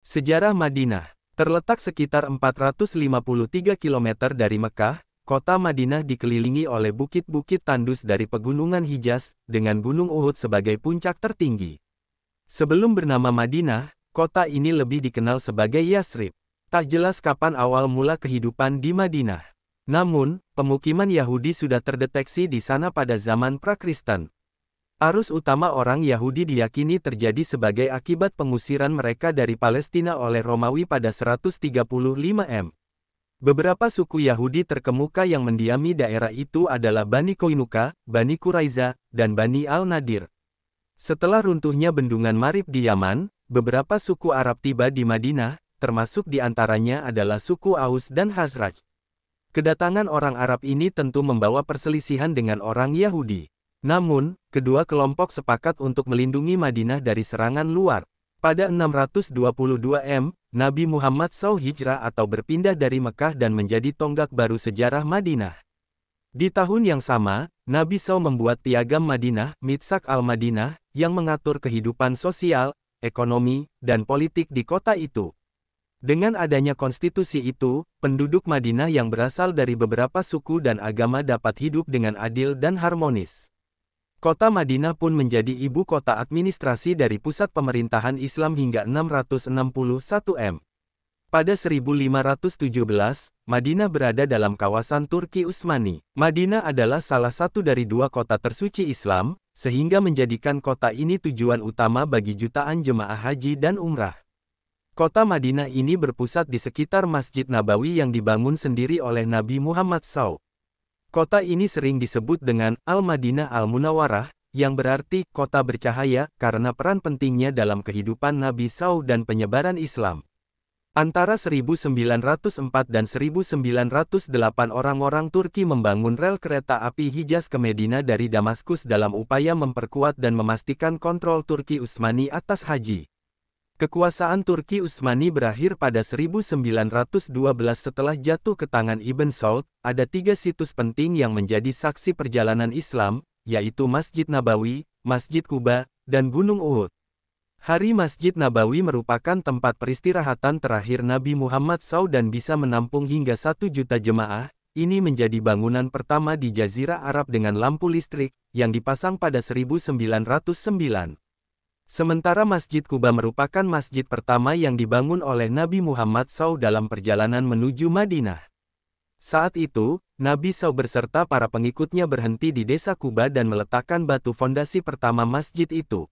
Sejarah Madinah. Terletak sekitar 453 km dari Mekah, kota Madinah dikelilingi oleh bukit-bukit tandus dari pegunungan Hijaz, dengan Gunung Uhud sebagai puncak tertinggi. Sebelum bernama Madinah, kota ini lebih dikenal sebagai Yasrib. Tak jelas kapan awal mula kehidupan di Madinah. Namun, pemukiman Yahudi sudah terdeteksi di sana pada zaman pra-Kristen. Arus utama orang Yahudi diyakini terjadi sebagai akibat pengusiran mereka dari Palestina oleh Romawi pada 135 m. Beberapa suku Yahudi terkemuka yang mendiami daerah itu adalah Bani Koinuka, Bani Quraiza, dan Bani Al-Nadir. Setelah runtuhnya bendungan Marib di Yaman, beberapa suku Arab tiba di Madinah, termasuk di antaranya adalah suku Aus dan Khazraj. Kedatangan orang Arab ini tentu membawa perselisihan dengan orang Yahudi. Namun, kedua kelompok sepakat untuk melindungi Madinah dari serangan luar. Pada 622 m, Nabi Muhammad SAW hijrah atau berpindah dari Mekah dan menjadi tonggak baru sejarah Madinah. Di tahun yang sama, Nabi SAW membuat piagam Madinah, Mitsak al-Madinah, yang mengatur kehidupan sosial, ekonomi, dan politik di kota itu. Dengan adanya konstitusi itu, penduduk Madinah yang berasal dari beberapa suku dan agama dapat hidup dengan adil dan harmonis. Kota Madinah pun menjadi ibu kota administrasi dari pusat pemerintahan Islam hingga 661 m. Pada 1517, Madinah berada dalam kawasan Turki Utsmani. Madinah adalah salah satu dari dua kota tersuci Islam, sehingga menjadikan kota ini tujuan utama bagi jutaan jemaah haji dan umrah. Kota Madinah ini berpusat di sekitar Masjid Nabawi yang dibangun sendiri oleh Nabi Muhammad SAW. Kota ini sering disebut dengan Al-Madinah Al-Munawwarah, yang berarti kota bercahaya, karena peran pentingnya dalam kehidupan Nabi SAW dan penyebaran Islam. Antara 1904 dan 1908 orang-orang Turki membangun rel kereta api Hijaz ke Madinah dari Damaskus dalam upaya memperkuat dan memastikan kontrol Turki Utsmani atas haji. Kekuasaan Turki Utsmani berakhir pada 1912 setelah jatuh ke tangan Ibn Saud. Ada 3 situs penting yang menjadi saksi perjalanan Islam, yaitu Masjid Nabawi, Masjid Quba, dan Gunung Uhud. Hari Masjid Nabawi merupakan tempat peristirahatan terakhir Nabi Muhammad SAW dan bisa menampung hingga 1 juta jemaah. Ini menjadi bangunan pertama di Jazirah Arab dengan lampu listrik, yang dipasang pada 1909. Sementara Masjid Quba merupakan masjid pertama yang dibangun oleh Nabi Muhammad SAW dalam perjalanan menuju Madinah. Saat itu, Nabi SAW beserta para pengikutnya berhenti di desa Quba dan meletakkan batu fondasi pertama masjid itu.